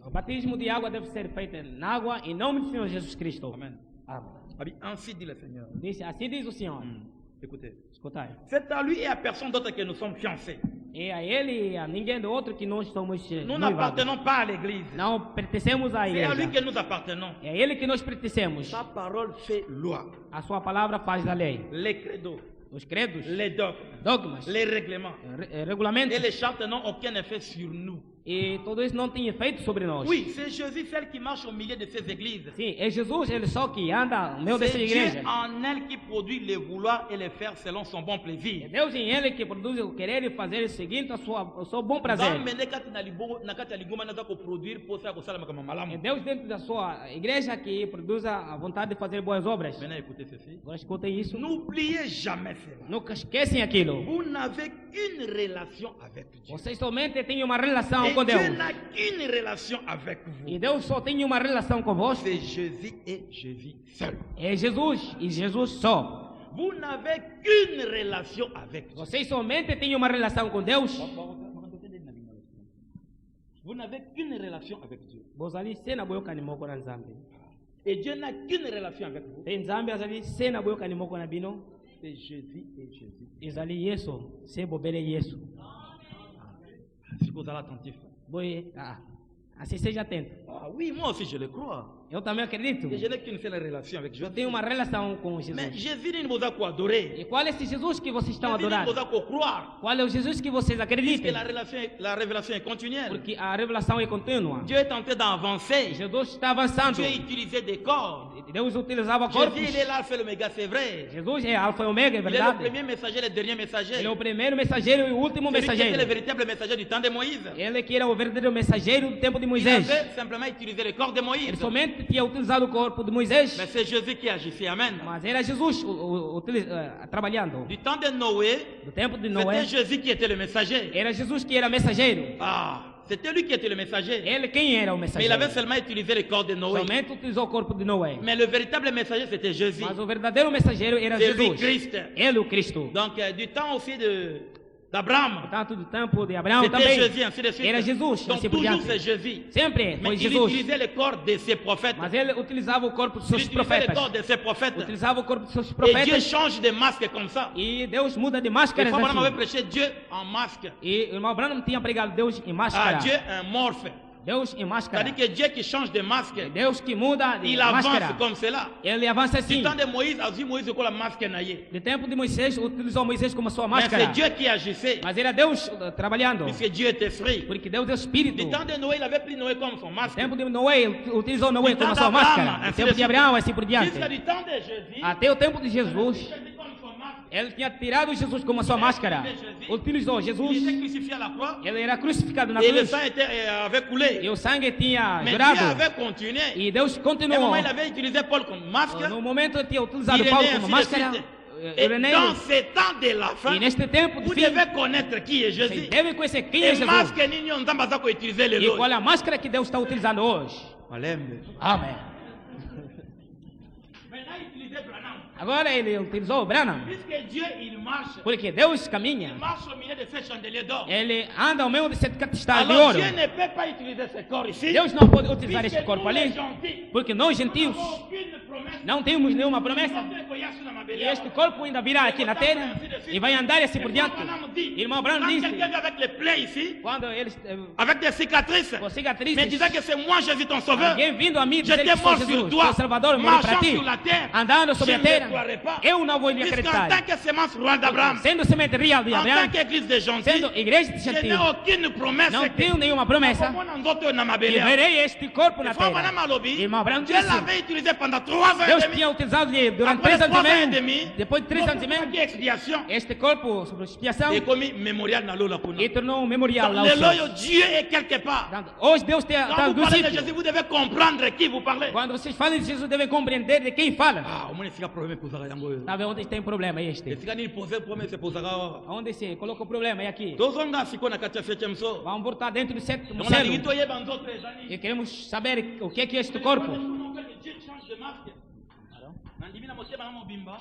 O batismo de água deve ser feito na água em nome do Senhor Jesus Cristo. Amen. Amém. Ainsi dit le Seigneur. Assim diz o Senhor. Écoutez. Escutai. C'est à lui et à personne d'autre que nous sommes fiancés. É a ele e a ninguém do outro que nós somos Nous noivados. n'appartenons pas à l'église. Não pertencemos à C'est à lui igreja. que nous appartenons. É a ele que nós pertencemos. Sa parole fait loi. A sua palavra faz da lei. Les credos, Os credos, les dogmes, dogmas, les règlements regulamentos et les chartes n'ont aucun effet sur nous. e tudo isso não tem efeito sobre nós. Oui, c'est Jésus, celle qui marche au milieu de ces églises. Sim, é Jesus, ele só que anda no meio C'est dessa Dieu igreja. en elle qui produit les vouloir et les faire selon son bon É plaisir. Deus em ele que produz o querer e fazer o seguinte, o seu bom prazer. É Deus dentro da sua igreja que produz a vontade de fazer boas obras. Maintenant, écoutez ceci. Agora escutem isso. N'oubliez jamais cela. Nunca esquecem aquilo. Vous n'avez qu'une relation avec Dieu. Vocês somente têm uma relação Et com Deus. Dieu n'a qu'une relation avec E vous. Deus só tem uma relação convosco. C'est Jésus et Jésus seul. É Jesus e Jesus só. Vous n'avez qu'une relation avec Dieu. Vocês somente têm uma relação com Deus. Vous n'avez qu'une relation avec Dieu. Bozali sena boyoka ni moko na Nzambe. Et Dieu n'a qu'une relation avec vous. Te Nzambe azali sena boyoka ni moko na bino. C'est Jésus et Jésus. Ezali Yesu, se bobele Yesu. Si vous êtes attentif. Boye, assim seja atento. Ah oui, moi aussi je le crois. Eu também acredito. Et je n'ai qu'une seule relation avec Eu Jésus. tenho uma relação com Jesus. Mais Jésus ne vous a qu'à adorer. E qual é esse Jesus que vocês estão Jésus ne adorando? vous a qu'à croire. Qual é o Jesus que vocês Puisque acreditam? la révélation est continuelle. Porque a revelação é contínua. Dieu est en train d'avancer. Jesus está avançando. Dieu utilisait des corps. Deus utilizava corpos. Jésus, il est l'alpha et l'oméga, c'est vrai. Jesus é alfa e ômega, é Il est le verdade. premier messager, le dernier messager. Ele é o primeiro mensageiro e o último Celui qui était le mensageiro. véritable messager du temps de Moïse. Ele que era o verdadeiro mensageiro do tempo de Il Moisés. avait simplement utilisé le corps de Moïse. Ele somente tinha utilizado o corpo de Moisés. Mais c'est Jésus qui agissait. Amen. Mas era Jesus trabalhando. Du temps de Noé, Do tempo de Noé, c'était Jésus qui était le messager. era Jesus que era mensageiro. Ah, c'était lui qui était le messager. Ele quem era o Mais il mensageiro? avait seulement utilisé le corps de Noé. Somente utilizou o corpo de Noé. Mais le véritable messager, c'était Jésus. Mas o verdadeiro mensageiro era Jésus Jesus. Christ. Ele, o Cristo. Donc, du temps aussi d'Abraham, Portanto, do tempo de Abraão c'était também Jésus, ainsi de suite. era Jesus. Donc, Assim por toujours diante. c'est Jésus. Sempre Mais foi il Jesus. utilisait le corps de ses prophètes. Mas ele utilizava o corpo dos Il seus utilisait le profetas. corps de ses prophètes. Utilizava o corpo dos seus Et Dieu profetas. change de masque comme ça. E Deus muda de Et máscaras Abraham avait assim. prêché Dieu en masque. E o irmão Abraão tinha pregado Deus em Ah, máscara. Dieu un morphe. Deus em máscara. C'est-à-dire que Dieu qui change de masque, Deus que muda de il avance máscara. comme cela. Ele avança Du assim. temps de Moïse, a dit Moïse quoi la masque naïe. No tempo de Moisés, utilizou Moisés como sua Mais máscara. c'est Dieu qui agissait, Mas era Deus trabalhando. puisque Dieu est esprit. Porque Deus é espírito. Du temps de Noé, il avait pris Noé comme son No masque. tempo de Noé, ele utilizou Noé Do como tempo sua de Abraão, máscara. No assim tempo de de Abraão, assim por diante. Jusqu'à du temps de Jésus, Até o tempo de Jesus, il avait comme son masque. ele tinha tirado Jesus como sua máscara. Utilizou Il était Jesus. crucifié à la croix Ele era crucificado na et le cruz. sang avait coulé. E o sangue tinha Mais Dieu jurado. avait continué. E Deus À un continuou. moment, il avait utilisé Paul comme masque. No momento, ele tinha utilizado Irénée, Paulo ainsi como de máscara. suite. Et Ireneu. dans ces temps de la fin, E neste tempo de vous fim, devez connaître qui est Jésus. vocês devem conhecer quem é Et Jesus. masque nini on tamba za ko utiliser le E qual lot. é a máscara que Deus está utilizando hoje. Malembe. Amém. Maintenant, utiliser Branham. Agora ele utilizou o Branham. Puisque Dieu, il marche. Porque Deus Il caminha. marche au milieu de ces chandeliers d'or. Ele anda ao meio de sete cristais de Alors ouro. Dieu ne peut pas utiliser ce corps ici. Deus não pode utilizar Puisque este corpo nous, les ali. gentils, Porque nós, gentios, n'avons aucune promesse. não temos nenhuma promessa. E este corpo ainda virá aqui na terra e vai andar assim por diante. Irmão Abraão Quand disse, quelqu'un vient avec les plaies ici, quando eles avec des cicatrices, com me cicatrizes, disant que c'est moi Jésus ton sauveur, alguém vindo a mim dizer j'étais que sou mort sur Jesus, toi, teu Salvador, morri para marchant ti, sur la terre, andando sobre je a ne le terra, croirais pas. eu não vou lhe Puisqu'en acreditar. tant que semence royale d'Abraham, Sendo semente real de en Abraão, tant qu'église de gentils, sendo igreja de je n'ai gentil, aucune promesse. não tenho nenhuma promessa Que que verei este corpo na terra. Irmão Abraão Dieu disse, l'avait utilisé pendant 3 ans Deus et demi. tinha utilizado ele durante Après 3 anos 3 ans et e demi, meio, depois de 3 anos e meio, expiation este corpo sobre expiação est commis mémorial dans l'eau la kuna. e tornou um memorial lá ao Le céu. loyo, Dieu est quelque part. Portanto, hoje Deus está Quand vous do parlez de sítio. Jésus, vous devez comprendre qui vous parlez. Quando vocês falam de Jesus, devem compreender de quem fala. Ah, au moins, il y a un problème pour ça. Sabe onde tem problema Et este? si vous posez le problème, c'est pour ça. Onde se coloca o problema? É aqui. Tous on a si qu'on a 4e so. Vamos voltar dentro do sétimo Donc on a dit selo. toi yeba nzoto ezali. E queremos saber o que é este corpo. Dieu change de masque. Nandimi na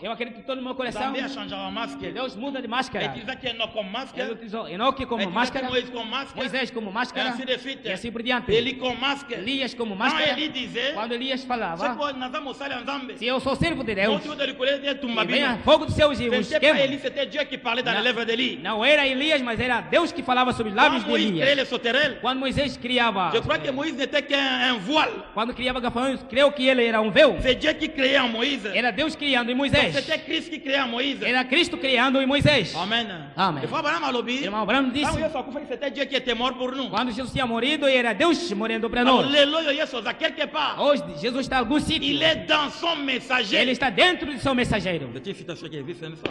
Eu acredito todo no meu coração. Zambé a changé a máscara. Deus muda de máscara. Utiliza que Enoch como Ele máscara. utilizou Enoque como Utiliza máscara, Moïse como máscara. Moisés como E máscara, assim de suite. e assim por diante. Eli com máscara. Elias como Quand máscara. Eli disait, Quando Elias c'est falava, quoi, Nazam Osala Nzambe. se eu sou servo de Deus, Motivo de recolher de e Tumbabino. venha fogo dos seus e Ce os n'était pas Eli, queima. c'était Dieu qui parlait dans les Não. lèvres d'Eli. Não era Elias, mas era Deus que falava sobre os lábios Quand de Moïse créait Elias. les sauterelles, Quando Moisés criava, je crois que Moïse n'était qu'un voile. quando criava gafanhotos, creu que ele era um véu. C'est Dieu qui créait en Moïse. Era Deus criando em Donc, Moisés. c'était Christ qui créait en Moïse. Era Cristo criando em Moisés. Amen. Amen. Il faut avoir un lobby. Irmão Abraão Quand disse, Yesu akufa, c'était Dieu qui était mort pour nous. quando Jesus tinha morrido, era Deus morrendo para Alors, nós. l'élo Yesu, à quelque part, Hoje, Jesus está em algum sítio. il est dans son messager. Ele está dentro de seu mensageiro. C'est une citation qui existe, n'est-ce pas?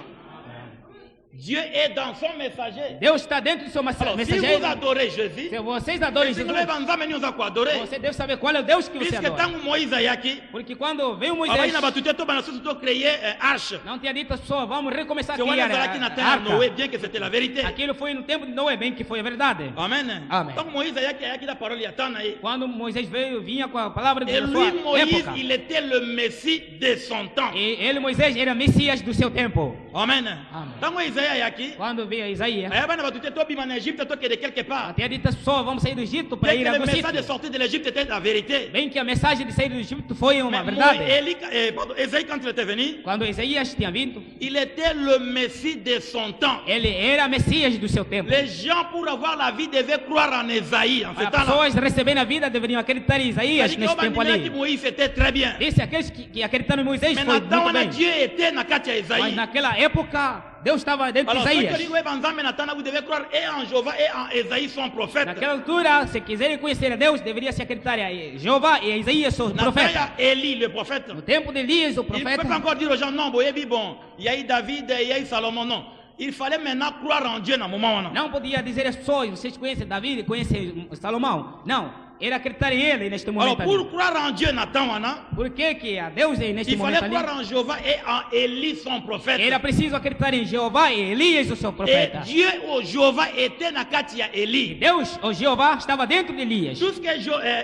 Dieu est dans son messager. Deus está dentro do seu Alors, si vous mensageiro. adorez Jésus, Se vocês adoram si vous Jesus, levez Nzambe, nous allons adorer. você deve saber qual é o Deus que você Puisque adora. tant Moïse a yaki, Porque quando veio Moïse Moisés, a créé arche. não tinha dito as pessoas, vamos recomeçar a C'est criar voilà qui n'a a pas Noé, arca. bien que c'était la vérité. Aquilo foi no tempo de Noé, bem que foi a verdade. Amen. Amen. Donc Moïse a yaki la parole yatana. Quando Moisés veio, vinha com a palavra de Et sua lui, Moïse, época. il était le Messie de son temps. E ele, Moisés, era Messias do seu tempo. Amen. Amen. Donc Moïse a yaki, Quando veio Isaías, il y a tout le monde en Égypte, toi qui es de quelque part. até dito as pessoas, vamos sair do Egito para Bien ir que a le algum message de sítio. sortie de l'Égypte était la vérité. Bem que a mensagem de sair do Egito foi uma Mais verdade. Ésaïe, quand il était venu, Quando Isaías tinha vindo, il était le Messie de son temps. ele era Messias do seu tempo. Les gens, pour avoir la vie, devaient croire en Ésaïe, en ce As temps-là. pessoas recebendo a vida deveriam acreditar em Isaías C'est-à-dire nesse que tempo Obadiah ali. dit Moïse, c'était très bien. Disse aqueles que acreditaram em Moisés Mais foi maintenant, muito bem. Dieu était dans Katia Mas Ésaïe. naquela época, Deus estava dentro de Alors, ceux qui Isaías. disent, ouais, Banzam et Nathan, vous devez croire et en Jéhovah et en Ésaïe, son prophète. Naquela altura, se quiserem conhecer a Deus, deveria se acreditar em Jeová e a Isaías, o Nathan, profeta. Élie, le prophète. No tempo de Elias, o Il ne peut profeta, pas encore dire aux gens, non, bon, il y a eu David, il y a eu Salomon, non. Il fallait maintenant croire en Dieu dans le moment. Non. não podia dizer às pessoas, vocês conhecem Davi, conhecem Salomão. Não, era acreditar em ele neste Alors, momento pour ali. croire en Dieu, Nathan, Por que a Deus é neste il fallait momento croire ali? en Jéhovah et en Élie, son prophète. Era preciso acreditar em Jeová e Elias, o seu Et profeta. Dieu, au Jéhovah, était dans Katia Élie. Deus, o Jeová, estava dentro de Elias. Tout ce que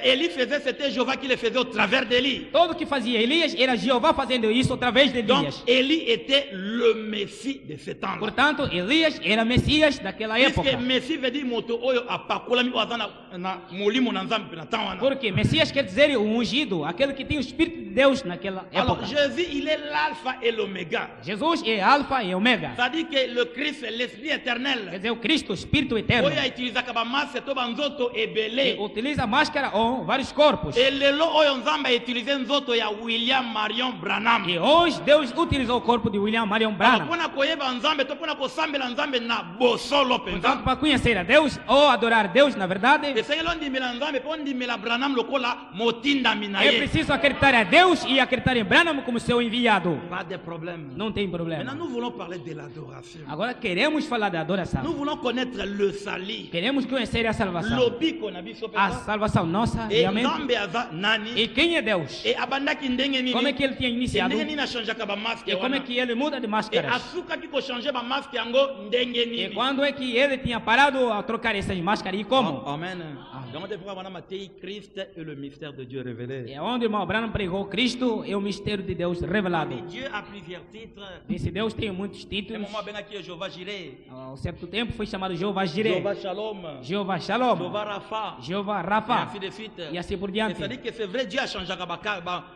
Élie faisait, c'était Jéhovah qui le faisait au travers d'Élie. Tudo que fazia Elias era Jeová fazendo isso através de Donc, Elias. Élie était le Messie de ce temps-là. Portanto, Elias era Messias daquela Puisque época. Messie veut dire moto oyo apakolami oyo aza na molimo na Nzambe na temps wana. Porque Messias quer dizer o ungido, aquele que tem o Espírito de Deus naquela Alors época. Jésus, il est l'alpha et l'oméga. Jesus é Alfa e Ômega. C'est-à-dire que le Christ est l'esprit Quer éternel. dizer, o Cristo, o Espírito eterno. Oyo autilisaka bamasse to banzoto E ebele. utiliza máscara ou vários corpos. Et lelo oyo Nzambe autilize nzoto ya William Marion Branham. E hoje Deus utilizou o corpo de William Marion Alors Branham. pona koyeba Nzambe to pona kosambela Nzambe na bosolo Portanto, penza. para conhecer a Deus ou adorar Deus, na verdade, Esengeli ondimela Nzambe po ondimela Branham lokola motindami na é ye. preciso acreditar a Deus e acreditar em Branham como seu enviado. Pas de problème. Não tem Maintenant, problema. nous voulons parler de l'adoration. Agora queremos falar da Nous adoração. voulons connaître le salut. Queremos conhecer a salvação. Lobiko na biso A penza. salvação nossa, Et realmente. Nzambe aza nani? E quem é Deus? Et abandaki ndenge nini? Como é que ele tinha iniciado? ndenge nini achangeaka bamaske E como é wana? que ele muda de Et máscaras? asukaki kochange bamaske yango ndenge E nini? quando é que ele tinha parado a trocar essas máscaras e como? Amen. Donc, on devrait avoir Matthieu, Christ et le mystère de Dieu révélé. É onde o irmão Branham pregou Cristo e o mistério de Deus revelado. Et Dieu a plusieurs titres. Esse Deus tem muitos Et títulos. moment ben aqui Jéhovah Jireh, Há um certo tempo foi chamado Jeová Jireh, Jéhovah Shalom, Jeová Shalom, Jéhovah Rapha, Jeová et Rafa ainsi de suite. e assim por Et diante. c'est-à-dire que c'est vrai, Dieu a changé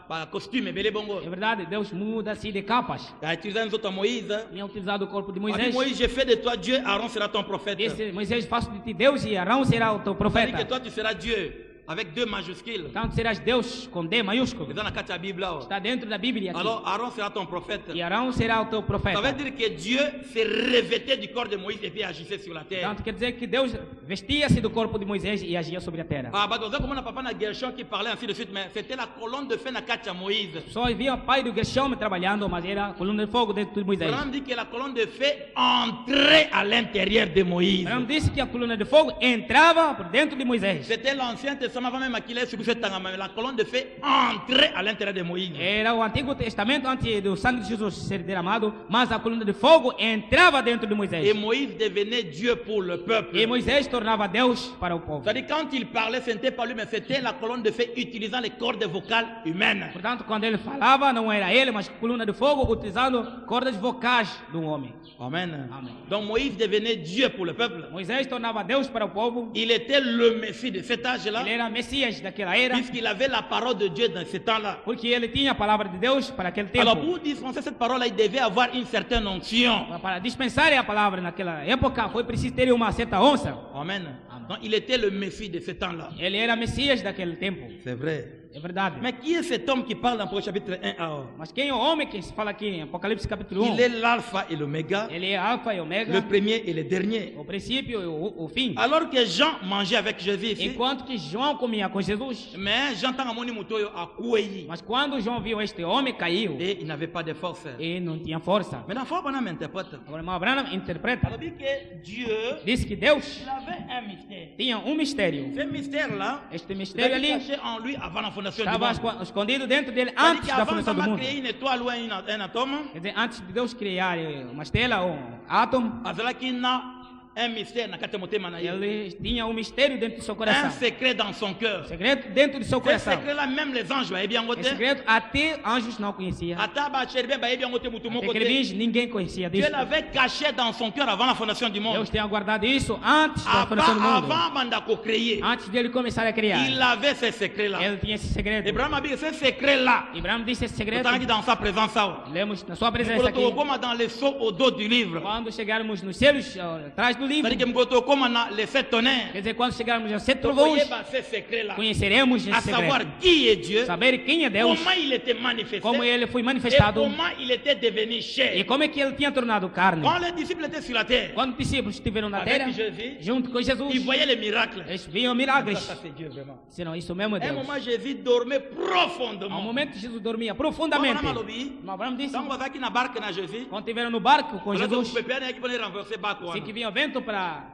ba costume, belé bongo. É verdade, Deus muda-se de capas. Il a utilisé un autre Moïse. Tinha utilizado o corpo de Il a dit, Moisés. Moïse, j'ai fait de toi Dieu, Aaron sera ton prophète. Disse Moisés, faço de ti Deus e Arão será o teu C'est-à-dire que profeta. toi tu seras Dieu, avec deux majuscules. Então serás Deus com D maiúsculo. Dans la carte de la Bible là. Está dentro da Bíblia aqui. Alors Aaron sera ton prophète. E Arão será o teu Ça veut profeta. dire que Dieu s'est revêté du corps de Moïse et puis agissait sur la terre. Então quer dizer que Deus vestia-se do corpo de Moisés e agia sobre a terra. Ah, bah, dans un moment, on a papa na Gershon qui parlait ainsi de suite, mais c'était la colonne de feu na carte de Moïse. Só via o pai do Gershom trabalhando, mas era a coluna de fogo dentro de Moisés. Abraham dit que la colonne de feu entrait à l'intérieur de Moïse. Arão disse que a coluna de fogo entrava por dentro de Moisés. C'était l'Ancien Testament Testament, avant même qu'il ait subi cette tangama, la colonne de feu entrait à l'intérieur de Moïse. Era o Antigo Testamento antes do sangue de Jesus ser derramado, mas a coluna de fogo entrava dentro de Moisés. Et Moïse devenait Dieu pour le peuple. E Moisés tornava Deus para o povo. C'est-à-dire quand il parlait, ce n'était pas lui, mais c'était la colonne de feu utilisant les cordes vocales humaines. Portanto, quando ele falava, não era ele, mas coluna de fogo utilizando cordas vocais do homem. Amen. Amen. Donc Moïse devenait Dieu pour le peuple. Moisés tornava Deus para o povo. Il était le Messie de cet âge-là, Ele era Messias daquela era, puisqu'il avait la parole de Dieu dans ce temps-là. porque ele tinha a palavra de Deus para aquele tempo. Alors pour dispenser cette parole-là, il devait avoir une certaine onction. Para dispensar a palavra naquela época, foi preciso ter uma certa onça. Amen. Donc il était le Messie de ce temps-là. Ele era Messias daquele tempo. C'est vrai. É verdade. Mais qui est cet homme qui parle dans Proverbe chapitre 1 à 1? Mas quem é o homem que se fala aqui em Apocalipse capítulo 1? Il est l'alpha et l'oméga, Ele é alfa e le ômega, premier et le dernier. o princípio e o fim. Alors que Jean mangeait avec Jésus ici, Enquanto que João comia com Jesus, mais Jean tanga moni mutoyo akuei mas quando João viu este homem, caiu et il n'avait pas de force. e não tinha força. Maintenant, faut qu'on m'interprète. Agora, irmão Abraão interpreta, Alors dit que Dieu, diz que Deus il avait un mystère. tinha mistério. Ce mystère-là, Este il mistério était ali caché en lui avant la fondation du estava monde. escondido dentro dele C'est-à-dire antes da qu'avant fundação ça do m'a mundo. créé une étoile ou un atome, Quer dizer, antes de Deus criar uma estrela ou átomo, azala qui n'a un mystère na kati motema na ye. ele tinha mistério dentro do seu Un coração. secret dans son cœur. Segredo dentro do seu Ce coração. secret-là, même les anges bayebi yango Esse te. segredo até anjos não conheciam. Ata ba cherubim bayebi yango te mutu Até moko te. querubins ninguém conhecia Dieu disso. l'avait caché dans son cœur avant la fondation du monde. Deus tinha guardado isso antes da fundação do mundo. Avant Mandako créer, Antes dele começar a criar. il avait ce secret-là. Ele tinha esse segredo. Abraham a dit ce secret-là. Abraão disse esse segredo. Autant dans sa présence. Lemos na sua presença Quand aqui. on comme dans les sceaux au dos du livre. Quando chegarmos nos selos atrás do livro. C'est-à-dire que mgoto comme na les sept tonnerres. Quer dizer, quando chegarmos aos 7 Donc, trovões, voyez, ce secret-là. conheceremos À esse savoir segredo. qui est Dieu, Saber quem é Deus, comment il était manifesté, como ele foi et manifestado comment il était devenu e chair. como é que ele tinha tornado carne. Quand les disciples étaient sur la terre, Quando os discípulos estiveram na avec terra, Jésus, junto com Jesus, ils voyaient les miracles. eles viam Ça, milagres. ça, c'est Dieu vraiment. Senão, isso mesmo é À un Deus. moment, Jésus dormait Ao profondément. momento, Jesus dormia profundamente. Como Abraão Mas Abraão disse, Donc, on va na barque na Jésus. quando estiveram no barco com Alors, Jesus, vous pouvez pas venir renverser barco. assim que vinha vento para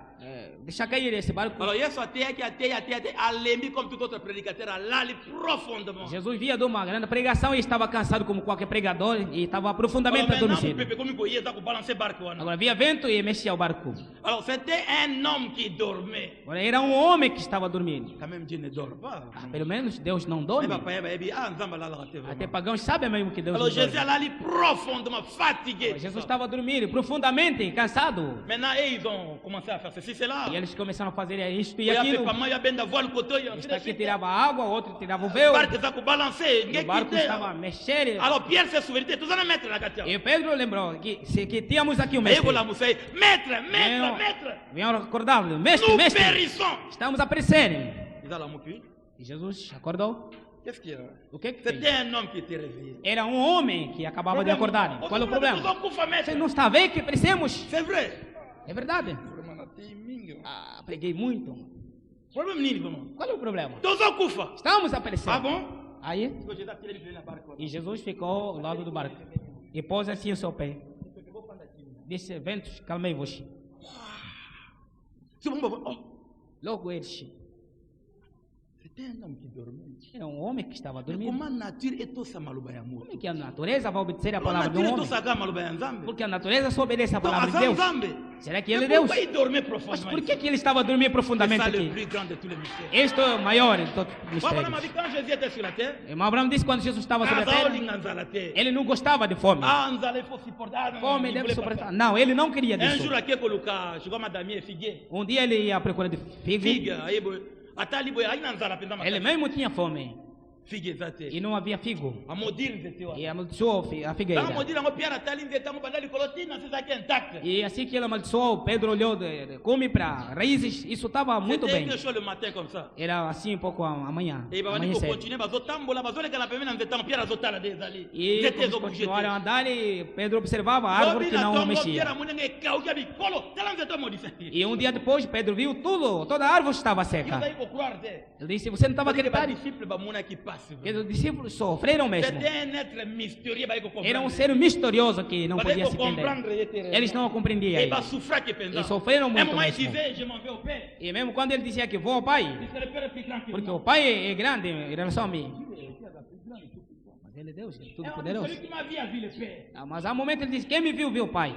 deixar cair esse barco, Alors, hier, soit terre qui a terre, allémi comme tout autre prédicateur, à l'aller profondément. Jesus via de uma grande pregação e estava cansado como qualquer pregador e estava Alors, profundamente maintenant, vous adormecido. pouvez, comme il voyait, donc, balancer barco. Agora via vento e mexia o barco. Alors, c'était un homme qui dormait. Agora era homem que estava dormindo. Quand même, Dieu ne dort pas. Pelo menos Deus não Mais dorme. papa, il dit, ah, Nzamba, là, là, là, Até vraiment. pagãos sabem mesmo que Deus não Alors, Jésus, dorme. là, il est profondément fatigué. Jesus estava dormindo profundamente, cansado. Maintenant, ils ont commencé à faire ceci, c'est là. E eles começaram a fazer isto e Il y a aquilo. pas mal, il y a ben d'avoir le côté, ainsi Este de aqui suite. tirava água, o outro tirava o Le véu. barque, ça, pour balancer. O barco estava a mexer. Alors, Pierre s'est souvenu, tous en mettre la catia. E Pedro lembrou que tínhamos aqui o Aí eu mestre. lá, moçai, maître. Venham acordar-lo. Mestre, Nous mestre. périssons. Estamos a perecer. Ils allaient mon E Jesus acordou. Qu'est-ce qu'il y a? O que que C'était fez? un homme qui était réveillé. Era homem que acabava de acordar. Qual é o problema? Você não está vendo que perecemos? C'est vrai. É verdade. Ah, preguei muito. Problème nini, vraiment. Qual é o problema? Tous en kufa. Estamos a perecer. Ah bon? Aí, e Jesus ficou ao lado do barco. E pôs assim o seu pé. Disse, ventos, calmei-vos. C'est bon, bon. Oh, Logo eles. c'était un homme qui dormait. Era homem que estava dormindo. Comment nature est tout ça maluba ya moto? Como é que a natureza vai obedecer a La palavra do nature est tout homem? ça ga maluba ya nzambe. Porque a natureza só obedece a Donc, palavra de Azam Deus. Nzambe. Será que ele é Mais Deus? pourquoi il dormait Mas profondément? por que ele estava a dormir C'est profundamente ça le aqui? plus grand de tous les mystères. Este é o maior de todos os Voilà, m'a mistérios. dit, quand Jésus était sur la terre, Irmão Abraão disse quando Jesus estava sobre a Azam terra, olinga nzala te. ele não gostava de fome. Ah, nzala, il faut supporter. Ah, non, Fome il deve voulait pas suportar. ça. Não, ele não queria Un disso. jour, aqui, Koluka, je vois madame et figuier. Um dia ele ia à procura de figo. Figue, aí, boy. Atali, boy, aí, nzala, pendant ma Ele mesmo tinha fome Figue, ça, te. e não havia figo. A maudire, c'était, ouais. E amaldiçoou a Dans figueira. maudire, on Pierre Atali, nzete, on bandali, colotina, c'est ça qui est intact. E assim que ele amaldiçoou, Pedro olhou, come para raízes, isso estava muito C'était bem. quelque chose le matin comme ça. Era assim um pouco amanhã, Et bah, on dit amanhã qu'on cedo. continue, bazotambola, bazoleka pembe na nzete, Pierre azotala des ali. E Nzete eles ezobouger te. continuaram a andar e Pedro observava a árvore que não mexia. E um dia depois, Pedro viu tudo, toda a árvore estava seca. Ele disse, você não estava acreditando? souffert. que os discípulos sofreram mesmo. C'était un être mystérieux. Era um ser misterioso que não podia se entender. Eles não o compreendiam. Et bah souffrir que E sofreram un muito moment il mesmo. disait je m'en vais au Père. E mesmo quando ele dizia que vou ao Pai, Il serait Père plus grand que porque moi. o Pai é grande em relação a mim. Mas ele é Deus, ele é tudo poderoso. Celui qui m'a vu a vu le Père. Ah, mas há um momento ele diz, quem me viu, viu o Pai.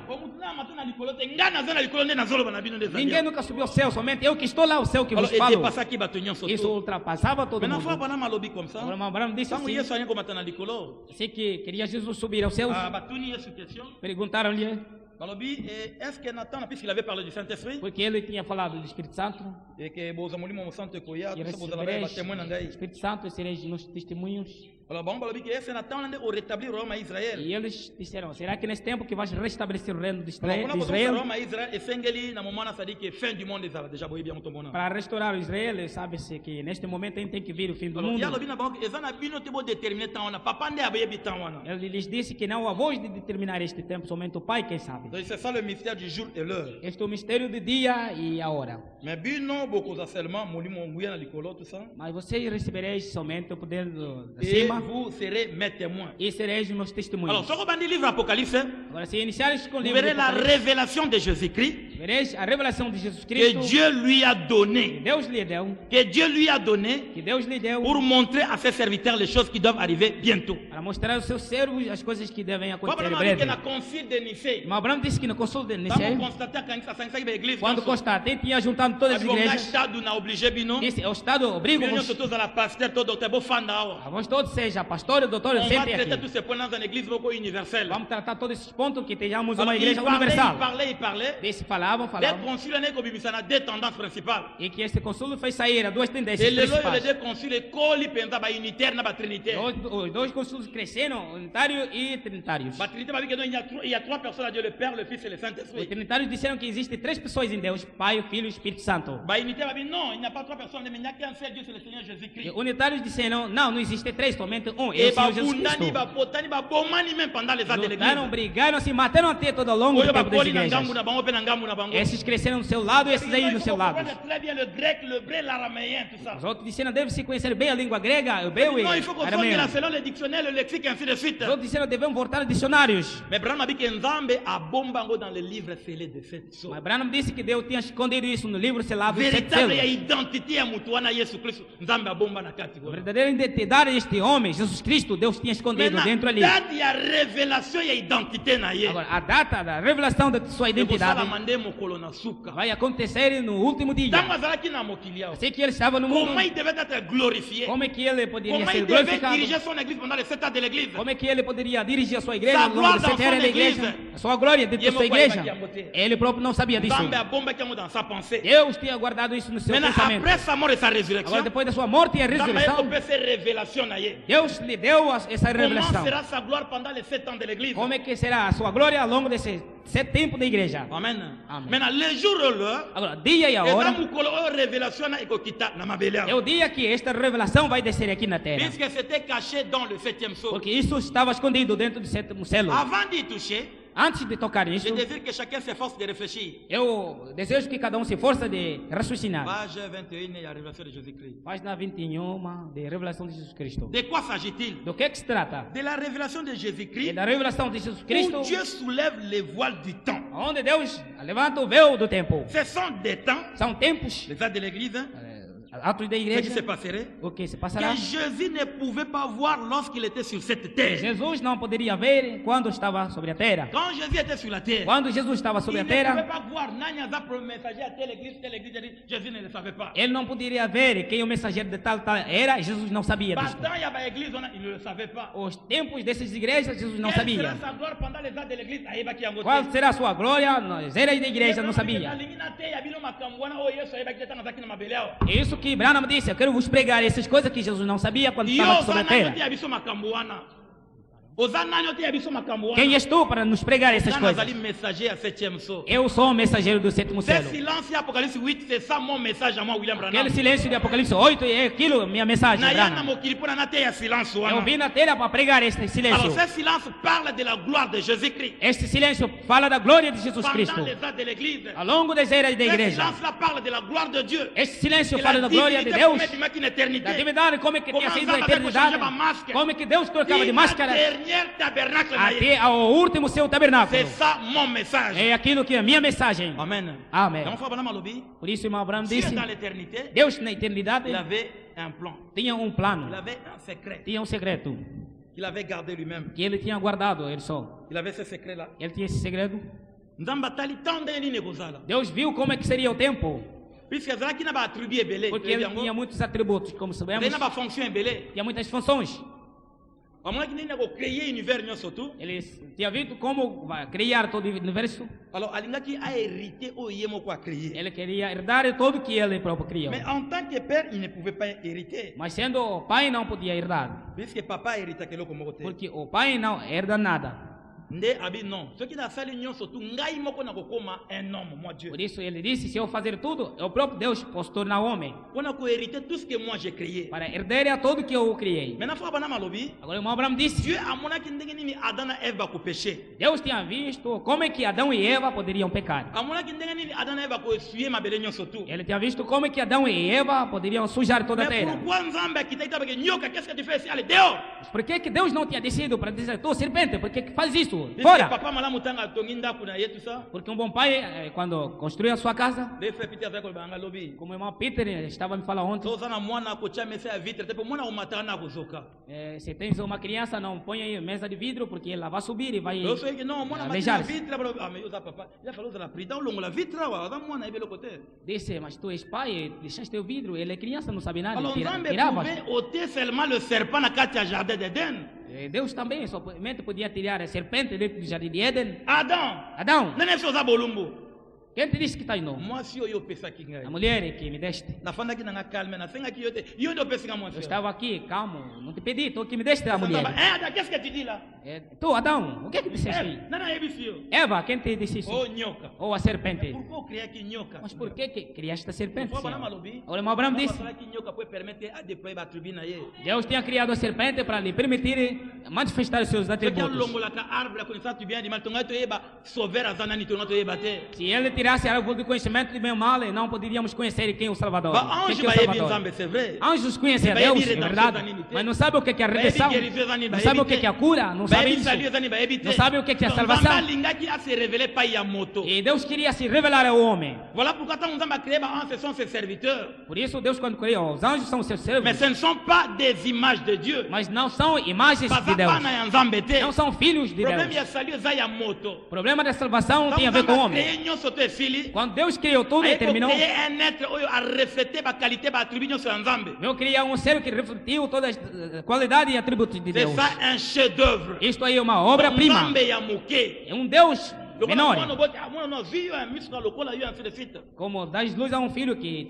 Ninguém nunca subiu ao céu, somente eu que estou lá ao céu que vos Alors, falo. dépassar qui batonnion Isso surtout. ultrapassava todo Maintenant, frère mundo. Branham a lobby comme ça. Agora, o Abraão disse Quand assim, Yesu a comme atana likolo. assim que queria Jesus subir aos céus. Ah, batuni Yesu question. Perguntaram-lhe, Balobi, est-ce que Nathan, puisqu'il avait parlé du Saint-Esprit, porque ele tinha falado do Espírito Santo. et que Bozamoli mon Santo Koya, E tout ça, vous allez recebereis témoin o nangai. Espírito Santo e sereis nos testemunhos. Alors, bon, Balobi, que est-ce que Nathan au rétablir Rome à Israël? E eles disseram, será que nesse tempo que vais restabelecer o reino de Alors, Israel? on a besoin de Rome à Israël, et Sengeli, na moment, ça dit que fin du monde, ça déjà, boy, bien, ton Para restaurar o Israel, sabe-se que neste momento tem que vir o fim do Alors, il mundo. y a lobby na banque, et ça n'a pas été déterminé tant on a papa ne a pas été tant on a. Ele lhes disse que não há voz de determinar este tempo, somente o Pai quem sabe. Donc, c'est ça le mystère du jour et l'heure. Este é o mistério do dia e a hora. Mais but non, beaucoup ça seulement, mon limon, na likolo, tout ça. Mas vocês recebereis somente o poder de Et cima vous serez mes témoins. e sereis os meus testemunhos. Alors, sur le livre Apocalypse, Agora, se iniciares com o vous livro de verrez la Apocalipse, révélation de Jésus-Christ vereis a revelação de Jesus que Cristo Dieu lui a que donné. Deus lhe deu, Que Dieu lui a donné que Deus lhe deu pour montrer à ses serviteurs les choses qui doivent arriver bientôt. para mostrar aos seus servos as coisas que devem acontecer em Abraham a dit que breve. na concile de Nicée, Mas Abraão disse que no consul de quand Nicée, on constatait que l'église, quando constatei, tinha juntado todas as on a igrejas, Estado na obligé bino, disse, o Estado nous obriga-vos, sommes tous à la pasteur, tout docteur, beau fan d'awa. a vós todos, seja pastor, doutor, On va sentem traiter aqui. tous ces points dans une église beaucoup universelle. Vamos tratar todos esses pontos que tenhamos Alors, uma il igreja parlait, universal. il parlait. Desse falavam, Les falavam. conciles n'est qu'au deux tendances principales. E que este consul fez sair a duas Et tendências les principais. deux conciles, coli pensa ba unitaire na ba trinitaire. Os dois consulos cresceram, unitário e trinitários. Ba trinitaire ba dit que non, il y a trois personnes à Dieu, le Père, le Fils et le Os Saint-Esprit. trinitários disseram que existem três pessoas em Deus, Pai, o Filho e o Espírito Santo. Ba unitaire ba dit non, il n'y a pas trois personnes, mais il n'y a qu'un seul Dieu, c'est le Seigneur E Jésus-Christ. unitários disseram, não existe três, somente um, é Et o ba Senhor Jesus bundani, Cristo. ba potani, ba bomani même pendant les années de Lutaram, l'église. brigaram, se mataram até todo ao longo do Oyo ba tempo das koli na igrejas. ngambu na bango, pe na ngambu na bango. Esses cresceram do seu lado e esses aí do seu lado. Il faut très bien le grec, le hébreu, l'araméen, tout ça. Os outros disseram, deve-se conhecer bem a língua grega, hebreu e Non, il faut qu'on sorte arameu. là selon le dictionnaire, le lexique, ainsi de suite. Os outros disseram, devemos voltar a dicionários. Mais Branham a dit que Nzambe a bombango dans le livre scellé de cette chose. Mas Branham disse que Deus tinha escondido isso no livro selado de sete Véritable selos. identité à Mutuana Yesu Christ. Nzambe a bomba na A catégorie. verdadeira identidade deste homem, Jesus Cristo, Deus tinha escondido dentro ali. date il y a révélation et identité na ye. Agora, a data da revelação da sua identidade Ekosala mande mokolo na suka. vai acontecer no último dia. Tango azalaki na mokili yao. Sei que ele estava no mundo. Comment il devait être glorifié? Como é que ele poderia Comment ser il devait glorificado? diriger son église pendant les 7 ans de l'église? Como é que ele poderia dirigir a sua igreja Sa ao longo gloire de 7 dans anos son da igreja? église. A sua glória dentro da sua Yemo igreja. kwa yamote. Ele próprio não sabia disso. Nzambe a bomba kiamo dans sa pensée. Deus tinha guardado isso no seu Maintenant, pensamento. après sa mort et sa Agora, résurrection, depois da sua morte e a Nzambe a ressurreição, opéré cette révélation na ye. Deus lhe deu essa Comment revelação. sera sa gloire pendant les 7 ans de l'église? Como é que será a sua glória ao longo desses 7 tempos da igreja? Amen. Amen. Maintenant, le jour et l'heure, Agora, dia e a hora révélation na ekokita na mabele. é o dia que esta revelação vai descer aqui na terra. Puisque c'était caché dans le 7e sceau. Porque isso estava escondido dentro do sétimo selo. Avant d'y toucher, Antes de tocar nisso, je désire que chacun s'efforce de réfléchir. eu desejo que cada um se força de raciocinar. Page 21, il y a la révélation de Jésus-Christ. Página 21 de revelação de Jesus Cristo. De quoi s'agit-il? Do que se trata? De la révélation de É Jésus-Christ, da revelação de Jesus Cristo, où Dieu soulève les voiles du temps. onde Deus levanta o véu do tempo. Ce sont des temps, São tempos, les actes de l'église, hein, atos da ce qui se igreja, passerait, o que se passará. que Jésus ne pouvait pas voir lorsqu'il était sur cette terre. Jesus não poderia ver quando estava sobre a terra. Quand Jésus était sur la terre, Quando Jesus estava il sobre ne a terra, pouvait pas voir Nanya pour messager à telle église, Jésus ne le savait pas. ele não poderia ver quem o mensageiro de tal era, Jesus não sabia disso. Maintenant, il y avait l'église, il ne le savait pas. Os tempos dessas igrejas, Jesus não Quelle sera sabia. sa gloire pendant les actes de l'église? Aïba qui a voté. Qual será a sua glória nas eras da igreja, não sabia. Isso que Branham disse, eu quero vos pregar essas coisas que Jesus não sabia quando estava aqui sobre a terra. Quem és tu para nos pregar essas coisas? Messager à 7e sceau. Eu sou o mensageiro do sétimo Ce selo. silence de Apocalipse 8, c'est ça mon message à moi, William Branham. Aquele silêncio de Apocalipse 8 é aquilo, minha mensagem. Nayana Branham. mokilipona na teya silence Eu wana. vim na terra para pregar este silêncio. Alors ce silence parle de la gloire de Jésus-Christ. Este silêncio fala da glória de Jesus Cristo. Pendant les âges de l'église. Ao longo das eras da Ce igreja. silence là parle de la gloire de Dieu. Este silêncio De fala la da glória de divinité Deus. prometida qu'une éternité. Da divindade, como é que tinha sido a Começava eternidade. com máscara. Como é que Deus colocava de máscara Dernier tabernacle na até ao último seu tabernáculo. C'est ça mon message. É aquilo que é a minha mensagem. Amen. Amém. Donc, Frère Branham alobi, Por isso, irmão Abraão Dieu disse, dans l'éternité, Deus na eternidade il avait un plan. tinha um Il plano, avait un secret tinha um segredo, qu'il avait gardé lui-même. que ele tinha guardado, ele só. Il avait ce secret-là. Ele tinha esse segredo. Nzamba tali tande ni negozala. Deus viu como é que seria o tempo, Puisque zala qui n'a pas attribué belé. porque ele tinha muitos atributos, como sabemos, Il n'a pas fonction belé. tinha muitas funções. À moins qu'il n'ait créé univers nyon surtout. Ele tinha visto como vai criar todo o universo. Alors alinga qui a hérité au yemo quoi créé. Ele queria herdar tudo que ele próprio criou. Mais en tant que père, il ne pouvait pas hériter. Mas sendo o pai não podia herdar, Puisque papa hérite aquilo como côté. porque o pai não herda nada. Nde abi non. Ce qui n'a sali nyon surtout ngai moko na kokoma un homme, moi Dieu. Por isso ele disse, se eu fazer tudo, o próprio Deus posso tornar homem, On a hérité tout ce que moi j'ai créé. para herdar a tudo que eu criei. Maintenant Frère Branham alobi, Agora o irmão Abraão disse, Dieu a mona ki ndenge nini Adam na Eve ko péché. Deus tinha visto como é que Adão e Eva poderiam pecar. A mona ki ndenge nini Adam na Eve ko essuyer mabele nyon surtout. Ele tinha visto como é que Adão e Eva poderiam sujar toda a Mais terra. pourquoi Nzambe akitaita parce que nyoka qu'est-ce que tu fais ici? Allez dehors. Mas por que Deus não tinha descido para dizer, tu serpente, por que faz isso? Puisque Fora! papa malamu tanga tongi ndaku na ye tout ça. Porque um bom pai, quando construiu a sua casa, Les frères Peter avec le banga lobi. como o irmão Peter estava me falando ontem, Toza na mwana ko tia mesa ya vitre te po mwana o matana ko zoka. se tens uma criança, não põe aí mesa de vidro, porque ela vai subir e vai Eu sei que não, mwana alejar. matana vitre ah mais usa papa. Il a fallu de la prida longo la vitre wa da mwana ibe le côté. Disse, mas tu és pai, deixaste o vidro, ele é criança, não sabe nada, Alors Nzambe tirava. pouvait ôter seulement le serpent na kati ya jardin d'Éden. Deus também somente podia tirar a serpente dentro do jardim de Éden. Adam. Adão, Nene soza bolumbu. quem te disse que está novo? Moi si yo pesa ki ngai. A mulher que me deste. Na fanda ki na nga calme na senga ki yo te. Yo do pesa moi. Eu estava aqui, calmo, não te pedi, tu que me deste a mulher. Adam, qu'est-ce que tu dis là? Tu, Adão, o que é que disseste aí? Nana ebisio. Eva, quem te disse isso? Oh nyoka. Ou a serpente? Pourquoi créer ki nyoka? Mas por que criaste a serpente? Pourquoi Senhor? bana malobi? O irmão Abraão disse, Que nyoka peut permettre a déployer ba tribu na ye. Deus tinha criado a serpente para lhe permitir manifestar os seus Ce qui a atributos. longola ka arbre la connaissance du bien et du mal tonga to yeba sauver azana ni tonga to yeba te. Se ele tirasse a árvore do conhecimento de bem e mal, não poderíamos conhecer quem é o Salvador. Ba Quem ange que é o ba yebi Salvador? nzambe c'est vrai. Anjos conhecem a Ba yebi Deus, é redenção verdade, zanini te. mas não sabem o que é a Ba yebi redenção, guérison zanini ba não sabem o yebi que é a cura, não Ba sabem yebi isso. salut zanini ba yebi te. Não sabe o que é a Donc, salvação. Nzambe alingaki a se révéler pa ya moto. E Deus queria se revelar ao homem. Voilà pourquoi tant Nzambe a créé ba ange ce sont ses serviteurs. Por isso Deus quando criou, os anjos são seus servos, Mais ce ne sont pas des images de Dieu. mas não são imagens de Baza Deus. pana ya Nzambe te. Não são filhos de Problème Deus. ya salut za ya moto. O problema da salvação Tant tem a ver com o Nzambe a homem. créé nyonso to esili. Quando Deus criou tudo e Aí terminou, créer un être oyo a refléter ba qualité ba attribut nyonso ya Nzambe. Deus criou um ser que refletiu todas as qualidades e atributos de C'est Deus. ça un chef-d'œuvre. Isto aí é uma obra-prima. Nzambe ya moke. É um Deus menor. Como das luz a um filho que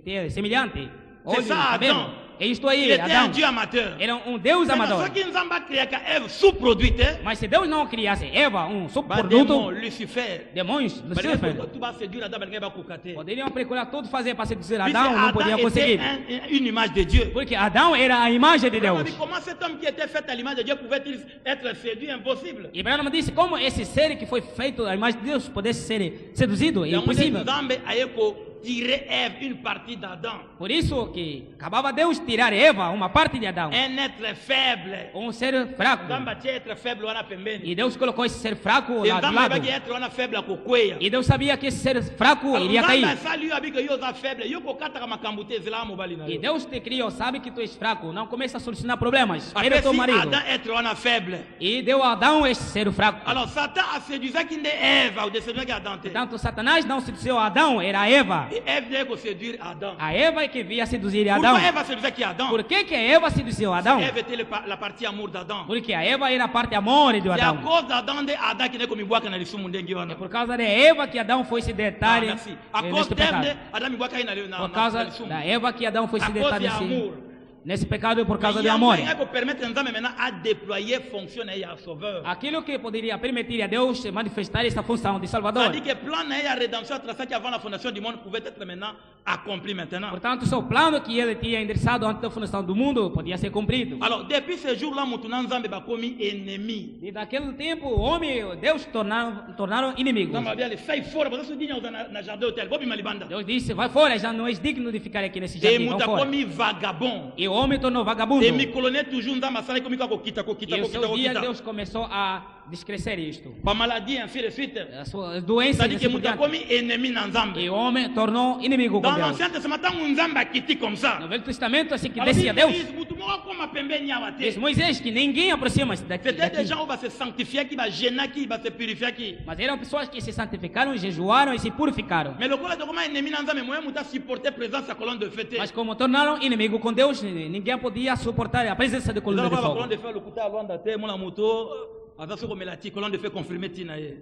te é semelhante. Olho, ça, cabelo. Adão. É isto Il aí, était un Adão. Dieu amateur. Era um Deus amador. Ce qui Nzambe a créé Ève sous-produite, Mas se Deus não criasse Eva, um bah, subproduto, démon, Lucifer, demônios, bah, Lucifer, tout va séduire Adam, bah, va cocater. poderiam procurar tudo fazer para seduzir Puisque Adão, não podiam Adam conseguir. était une image de Dieu. Porque Adão era a imagem de Deus. Comment cet homme qui était fait à l'image de Dieu pouvait-il être séduit? Impossible. E Abraão disse como esse ser que foi feito à imagem de Deus pudesse ser seduzido, é Donc, impossível. Nzambe a tirer Ève une partie d'Adam. Por isso que acabava Deus tirar Eva, uma parte de Adão, Un être faible. um ser fraco. Nzambe tinha être faible wana pembeni. E Deus colocou esse ser fraco Et lá do Nzambe lado. abaki être wana faible akokweya. E Deus sabia que esse ser fraco iria Nzambe cair. asali yo abiki yo oza faible, yo kokataka makambo te ezela mobali na E yo. Deus te criou, sabe que tu és fraco, não começa a solucionar problemas. Ele é Apesi teu marido. Adam être wana faible. E deu a Adão esse ser fraco. Alors Satan a séduisaki nde Ève, au descendant Adam te. Portanto, Satanás não seduziu Adão, era Eva. Et Ève devait séduire Adam. A Eva é que via seduzir Adão. Pourquoi Ève a séduit Adam? Por que Eva seduziu Adão? Ève était la partie amour d'Adam. Porque a Eva era a parte amor de C'est à Adão. cause d'Adam de Adam qui n'est comme Iboaka na lisumu ndengi É wana. por causa de Eva que Adão foi se deitar Merci. À cause neste d'Ève de pecado. Adam Iboaka na Por causa lisumu. da Eva que Adão foi À se cause deitar de amour. nesse pecado por causa Mais do amor. il faut permettre Nzambe maintenant à déployer fonction et à sauveur. Aquilo que poderia permitir a Deus manifestar essa função de Salvador. C'est-à-dire que le plan et la rédemption tracé avant la fondation du monde pouvait être maintenant accompli maintenant. Portanto, o seu plano que ele tinha endereçado antes da fundação do mundo podia ser cumprido. Alors, depuis ce jour-là, maintenant Nzambe va commis ennemi. E daquele tempo, o homem e Deus tornaram inimigos. Nzambe va dire, sai fora, você digne na jardim hotel, vou bimali banda. Deus disse, vai fora, já não és digno de ficar aqui nesse Et jardim, muta vai fora. commis vagabond. E o homem tornou vagabundo. Et mi colonel toujours Nzambe asala komi kako kita. E o seu dia Deus começou a descrescer isto. Par maladie, ainsi de suite. A sua doença C'est-à-dire que assim por muta diante. commis ennemi na Nzambe. E o homem tornou inimigo com Dans Deus. l'Ancien Testament, tant Nzambe a quitté comme ça. No Velho Testamento, assim que Alors, descia Deus, Moïse, mutu moko koma pembeni ya wate. diz Moisés que ninguém aproxima-se daqui. C'était des gens qui vont se sanctifier, qui vont gêner, qui vont se purifier, qui. Mas eram pessoas que se santificaram, jejuaram e se purificaram. Mais le gars de comment ennemi na Nzambe, moi muta supporter présence à colonne de fête. Mas como tornaram inimigo com Deus, ninguém podia suportar a presença de coluna de La fogo. colonne de fête, le couteau à Luanda, mon moto, attention comme la colonne de fête confirmée tina ye.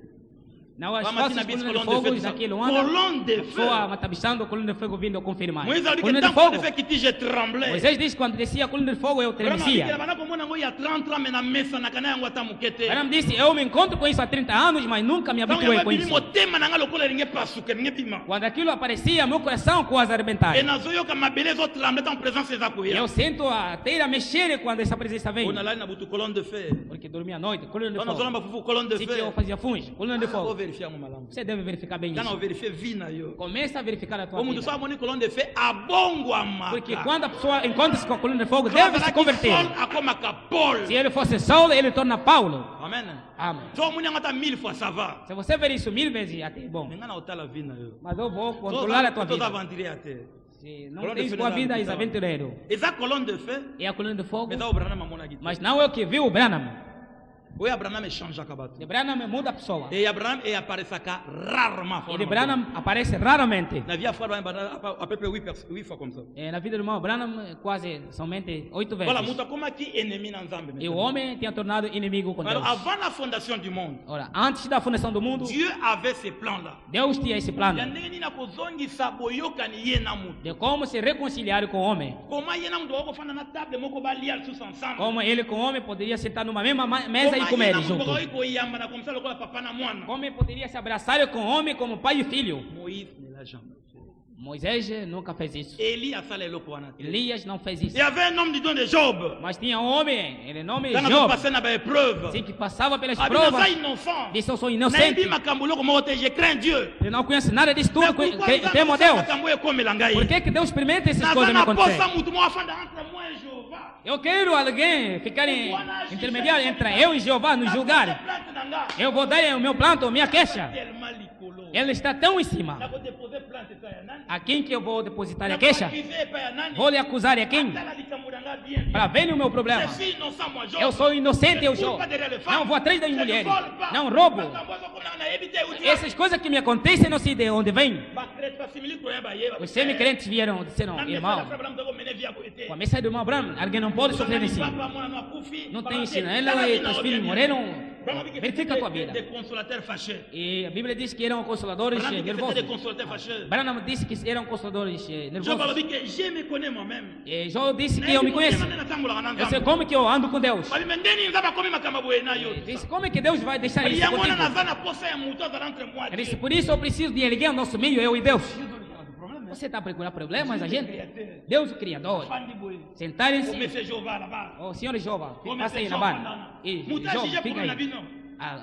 Não, as Vamos falsas aqui na colunas de colonne de fogo fête. daquele Colonne de a pessoa fête. matabistando a coluna de fogo vindo a confirmar. Moïse a dit que Coluna tant de colonne de fogo. fête qui dit je tremblais. Moisés disse quando descia a coluna de fogo eu Vraiment, tremecia. il y a 30 ans, mais na mesa na kana yango tamukete. Aram disse, eu me encontro com isso há 30 anos, mas nunca me Donc habituei il com y isso. a motema nanga lokola ringe pasuke ringe bima. Quando aquilo aparecia, meu coração quase arrebentava. Et nazoyo kama beleza tremble en présence des akoya. Eu sinto a teira mexer quando essa presença vem. On a là na butu colonne de fête. Porque dormia à noite, coluna de On a zona fogo. bafufu colonne de Se que eu fête. fazia funge, coluna de Vou fogo. vérifier mon malamu. Você deve verificar bem Quand on isso. vérifie vie na yo. Começa a verificar a tua Como tu vida. sabe moni colonne de fête abongo amaka. Porque quando a pessoa encontra-se com a coluna de fogo, deve se converter. Saul akomaka Paul. Se ele fosse Saulo, ele torna Paulo. Amen. Amém. So moni ngata 1000 fois ça va. Se você ver isso 1000 vezes, até é bom. Ngana otala vie na yo. Mas eu vou controlar a tua Todos vida. aventuriers até. Se não Coluna de tens fé boa não vida, dá, és não. aventureiro. Eza colonne de fête. É a coluna de fogo, Mais da obrana mamona gita. mas não é o que viu o Branham. Oui, Abraham change akabato. De Branham muda a pessoa. Et Abraham est apparu ça rarement. E de Branham aparece raramente. Na via fora à peu près 8 fois comme ça. Na vida do irmão Branham, quase somente 8 Voilà, vezes. muta como aqui ennemi na Nzambe. E o homem tinha tornado inimigo com Deus. Alors avant la fondation du monde, Ora, antes da fundação do mundo, Dieu avait ce plan là. Deus tinha esse plano Ya ndenge nini akozongisa boyokani ye na mutu. de como se reconciliar com o homem. Comment ye na mutu bakofanda na table moko balia tous ensemble. Como ele com o homem poderia sentar numa mesma mesa e Comment ye comer na mutu junto. bakoyamba na comme ça lokola papa na mwana. Como ele poderia se abraçar com o homem como pai e filho. Moïse ne l'a jamais fait. Moisés nunca fez isso. Élie a salé eloko wana te. Elias não fez isso. Il y avait un homme du don de Job. Mas tinha um homem, ele nome Quand on Job, passait na épreuve. assim que passava pelas Ah, provas, mais innocent. disse eu sou Nayebi inocente. makambo loko moko te, je crains Dieu. Eu não conheço nada disso Mais tudo, pourquoi temo a Deus. makambo ekomela ngai? Por que Deus permite essas Naza coisas me na acontecerem? posa mutu mo afanda entre moi et Jehovah. Eu quero alguém ficar intermediário entre eu e Jeová nos julgar. Plante na nga. Eu vou dar o meu planto, a minha queixa. Tellement likolo. Ele está tão em cima. Na ko déposer plante pa ya nani? A quem que eu vou depositar a Na ko queixa? accuser pa ya nani? Vou lhe acusar a quem? Tala likambo na nga bien. Para ver o meu problema. Je suis innocent moi Job. Eu sou inocente, eu Je ne sou. cours pas derrière les femmes. Não vou atrás das Je ne mulheres. vole pas. Não roubo. Makambo ezoko na nayebi te uti. Essas coisas que me acontecem, não sei de onde vêm. Ba crête ba simili ko yeba yeba. Os semi-crentes vieram, disseram, irmão, com a mensagem do irmão Abraão, alguém não pode sofrer assim. Não tem isso, né? Ela e teus filhos morreram. Verifica a tua vida. Des consolateurs fâchés. E a Bíblia diz que eram consoladores Branham dit que c'était nervosos. des consolateurs fâcheux. Branham disse que eram consoladores Job nervosos. a dit que je me connais moi-même. E Jó disse que eu me conheço. Eu sei Eu como que eu ando com Deus. Bali mendeni nzaba komi makambo boye na yo. Disse como é que Deus vai deixar Bali isso yango wana contigo. naza na posa ya mutu azala entre moi. Ele disse, por isso eu preciso de erguer o nosso meio, eu e Deus. Você está procurando problemas, a gente? Deus o Criador. Fandi boye. O Sentarem-se. monsieur Jehovah là-bas. O senhor Jeová, O passa aí monsieur na Jehovah barra. lá. E Mutu Jó, ajije fica komi na aí. bino.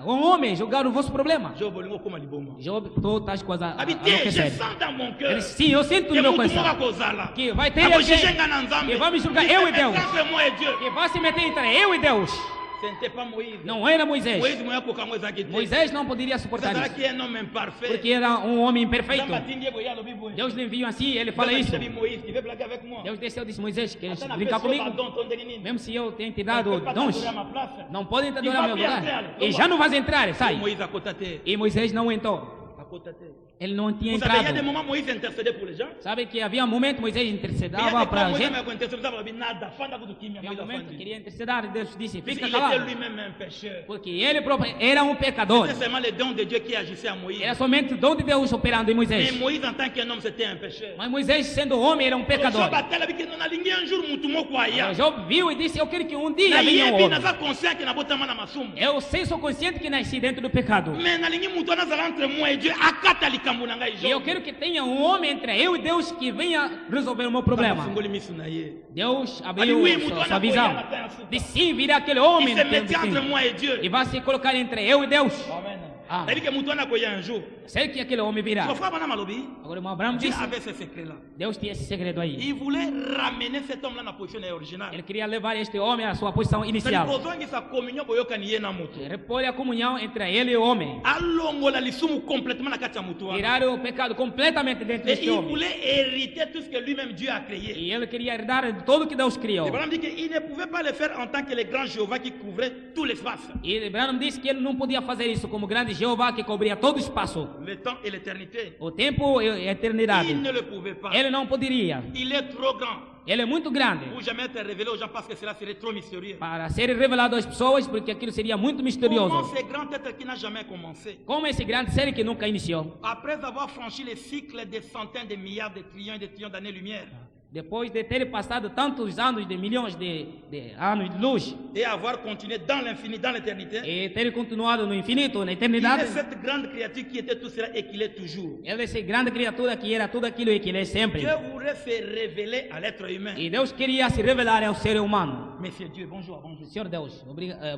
Um homem jogar o vosso problema. Job olingo koma liboma. Job, tu estás quase a Habité, je enlouquecer. sens dans mon Ele cœur. disse, sim, eu sinto Que no meu mutu coração moka kozala. que vai ter Akojije alguém nga na Nzambe. que vai me julgar eu e Deus. Entre moi et Dieu. que vai se meter entre eu e Deus. Ce n'était pas Moïse. Não era Moisés. Moïse moya kokango ezaki te. Moisés não poderia suportar Zazala isso. qui est un homme imparfait. Porque era um homem imperfeito. Nzambe atindi ye boye alobi boye. Deus lhe enviou assim, ele fala isso. Moïse, tu veux blaguer avec moi? Deus desceu e disse, Moisés, queres Ata na brincar pessoa comigo? badon tondeli nini? Mesmo se eu tenho te Tu dado peux pas dons, t'adorer à ma place. não podem te Tu adorar vas no meu bien lugar. entrar. E já não vais entrar, sai. Moïse akota te. E Moisés não entrou. Akota te. ele não tinha Vous savez, il y a des entrado. moments où Moïse intercédait pour les gens. Sabe que havia um momento Moisés Il y a intercedava des para a moments où gente. Moïse intercédait, il nada, fanda do que Havia Moïse um momento que afandi. queria interceder, Deus disse, Puisqu'il fica était calado. lui-même un pécheur. Porque ele próprio era um pecador. C'est seulement le don de Dieu qui agissait à Moïse. Era somente o dom de Deus operando em Mais Moisés. Moïse, en tant qu'un homme, c'était un pécheur. Mas Moisés, sendo homem, era um pecador. Un jour, Moutoumou Kwaya. Job viu e disse, eu quero que um dia Na venha um yebi homem. naza conscient que na botama na masumu. Eu sei, sou consciente que nasci dentro do pecado. Mais na lingi mutu nazala entre moi et Dieu akata likambo na ngai E eu Job. quero que tenha um homem entre eu e Deus que venha resolver o meu problema. Fungoli misu na ye. Deus Ali, abriu oui, muito sua ana visão. foi, ela tem açúcar. De sim, virá aquele homem Il se no tempo mettait entre de moi et Dieu. e vai se colocar entre eu e Deus. Amen. Ah. C'est-à-dire que mutu ana koya un jour. Sei que aquele homem virá. Son frère Bana Malobi, Agora o Abraão Dieu disse, avait ce secret-là. Deus tinha esse segredo aí. Il voulait ramener cet homme-là dans la position originale. Ele queria levar este homem à sua posição C'est-à-dire inicial. que sa communion boyoka ni ye na mutu. Repor a comunhão entre ele e o homem. Alongola lisumu complètement na kati ya mutu wana. Tirar o pecado completamente dentro Et deste il homem. voulait hériter tout ce que lui-même Dieu a créé. E ele queria herdar de tudo que Deus criou. Et Abraham dit qu'il ne pouvait pas le faire en tant que le grand Jéhovah qui couvrait tout l'espace. E Abraão disse que ele não podia fazer isso como grande Jeová que cobria todo o espaço. Le temps et l'éternité. O tempo e a eternidade. Il ne le pouvait pas. Ele não poderia. Il est trop grand Ele é muito grande pour jamais être révélé aux gens parce que cela serait trop mystérieux. para ser revelado às pessoas, porque aquilo seria muito Comment misterioso. ce grand être qui n'a jamais commencé, Como esse grande ser que nunca iniciou, après avoir franchi les cycles des centaines de milliards de trillions et de trillions d'années-lumière, depois de ter passado tantos anos, de milhões de anos de luz, et avoir continué dans l'infini, dans l'éternité, e ter continuado no infinito, na il eternidade, est cette grande créature qui était tout cela et qu'il est toujours. ele é essa grande criatura que era tudo aquilo e que ele é sempre. Dieu voudrait se révéler à l'être humain. E Deus queria se revelar ao ser humano. Monsieur Dieu, bonjour, bonjour. Senhor Deus,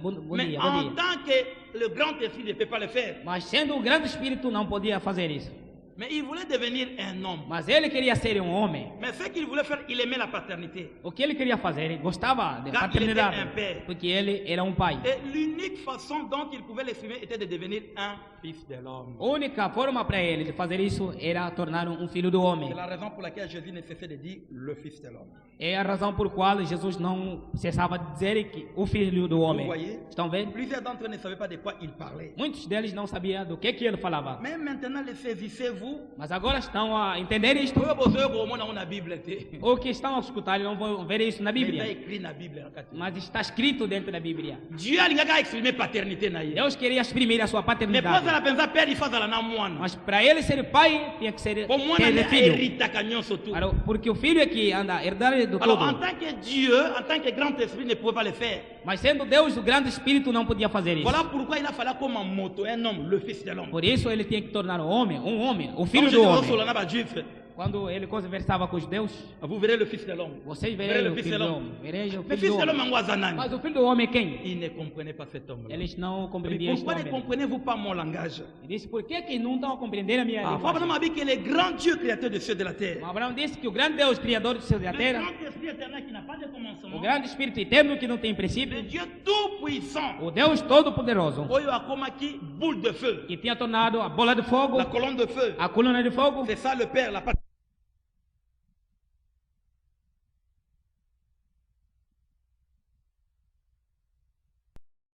bom Mais dia, en bom dia. tant que le grand esprit ne peut pas le faire, Mas sendo o grande espírito não podia fazer isso. mais il voulait devenir un homme. Mas ele queria ser um homem. Mais ce qu'il voulait faire, il aimait la paternité. O que ele queria fazer? Ele gostava de Car paternidade. il était un père. Porque ele era um pai. Et l'unique façon dont il pouvait l'exprimer était de devenir un fils de l'homme. A única forma para ele de fazer isso era tornar um filho do homem. C'est la raison pour laquelle Jésus ne cessait de dire le fils de l'homme. É a razão por qual Jesus não cessava de dizer que o filho do homem. Vous voyez? Estão vendo? Plusieurs d'entre eux ne savaient pas de quoi il parlait. Muitos deles não sabiam do que ele falava. Mais maintenant, le saisissez-vous? Mas agora estão a entender isto. Oyo bozoyo komona na Bible te. Ou que estão a escutar e não vão ver isso na Mais Bíblia. écrit na Bible nakati. Mas está escrito dentro da Bíblia. Dieu alingaka exprimer paternité na ye. Deus queria exprimir a sua Mais paternidade. poza la penza père ifazala na mwana. Mas para ele ser pai, tinha que ser Pour mwana ter ne filho. héritaka nyonso tout. Porque o filho é que anda a herdar do Alors en tudo. tant que Dieu, en tant que grand esprit ne pouvait pas le faire. Mas sendo Deus, o grande espírito não podia fazer isso. Voilà pourquoi il a fallu comme un moto, un homme, le fils de l'homme. Por isso ele tinha que tornar um homem, o Comme filho je do dis homem. au Solana juif, Quando ele conversava com os judeus, vous verrez le fils de l'homme. vocês Verei verem le o fils de filho do l'homme. homem. Vereja o Le filho fils do de l'homme homem. en Wazanani. Mas o filho do homem é quem? Il ne comprenait pas cet homme-là. Eles não compreendiam este Pourquoi ne homem. comprenez-vous pas mon langage? Ele disse, por que não estão a compreender a minha Abraham linguagem? a dit que le grand Dieu créateur des cieux et de la terre, Abraão disse que o grande Deus, criador do céu e da le terra, grand esprit éternel qui n'a pas de commencement, o grande Espírito eterno que não tem le princípio, Dieu tout-puissant, o Deus todo-poderoso, Oyo akomaki boule de feu, que tinha tornado a bola de fogo, la colonne de feu, a coluna de fogo, c'est ça le Père, la paternité.